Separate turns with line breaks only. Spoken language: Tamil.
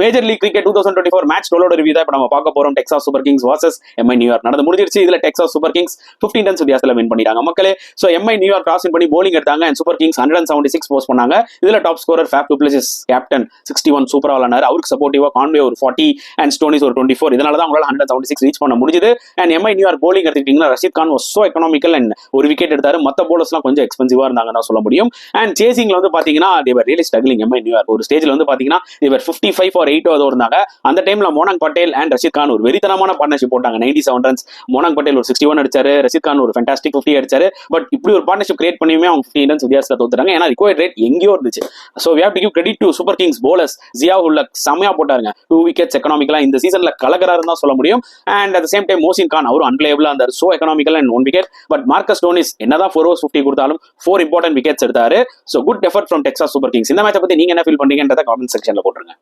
மேஜர் லீக் கிரிக்கெட் 2024 மேட்ச் டோலோட ரிவ்யூ தான் இப்ப நம்ம பார்க்க போறோம். Texas Super Kings vs MI New York நடந்து முடிஞ்சிருச்சு. இதுல டெக்சாஸ் சூப்பர் கிங்ஸ் 15 ரன்ஸ் வித்தியாசத்துல வின் பண்ணிட்டாங்க மக்களே. சோ எம்ஐ நியூயார்க் கிராஸ் பண்ணி bowling எடுத்தாங்க and சூப்பர் கிங்ஸ் 176 போஸ்ட் பண்ணாங்க. இதுல top scorer Faf du Plessis captain 61 சூப்பரா விளையாண்டாரு. அவருக்கு சப்போர்ட்டிவா கான்வே ஒரு 40 and ஸ்டோனிஸ் ஒரு 24. இதனால தான் அவங்களால 176 ரீச் பண்ண முடிஞ்சது. and எம்ஐ நியூயார்க் bowling எடுத்துக்கிட்டீங்கன்னா Rashid Khan was so economical and ஒரு விக்கெட் எடுத்தாரு. மத்த bowlersலாம் கொஞ்சம் எக்ஸ்பென்சிவா இருந்தாங்கன்னு சொல்ல முடியும். and சேசிங்ல வந்து பாத்தீங்கன்னா they were really struggling. Mi New York ஒரு ஸ்டேஜ்ல வந்து பாத்தீங்கன்னா they were 55 for 8 இருந்தாங்க. அந்த டைம்ல மோனாங் பட்டேல் அண்ட் ரஷீத் கான் ஒரு வெறித்தனமான பார்ட்னர்ஷிப் போட்டாங்க. 97 ரன்ஸ் மோனாங் பட்டேல் ஒரு 61 அடிச்சாரு, ரஷீத் கான் ஒரு ஃபேண்டாஸ்டிக் 50 அடிச்சாரு. பட் இப்படி ஒரு பார்ட்னர்ஷிப் கிரியேட் பண்ணியுமே அவங்க 15 ரன்ஸ் வித்தியாசத்துல தோத்துறாங்க. ஏன்னா ரிக்வயர்ட் ரேட் எங்கேயோ இருந்துச்சு. So we have to give credit to Super Kings bowlers. Zia Ulhaq செமையா போட்டாருங்க. 2 விக்கெட்ஸ் எக்கனாமிக்கலா இந்த சீசன்ல கலகராருன்னு தான் சொல்ல முடியும். And at the same time Mohsin Khan அவரும் அன்பிளேபிளா இருந்தார். So economical and 1 wicket. But Marcus Stoinis என்னதான் 4 overs 50 கொடுத்தாலும் 4 இம்பார்ட்டன்ட் விக்கெட்ஸ் எடுத்தாரு. So good effort from Texas Super Kings. இந்த மேட்சை பத்தி நீங்க என்ன ஃபீல் பண்றீங்கன்றத காமெண்ட் செக்ஷன்ல போட்டுருங்க.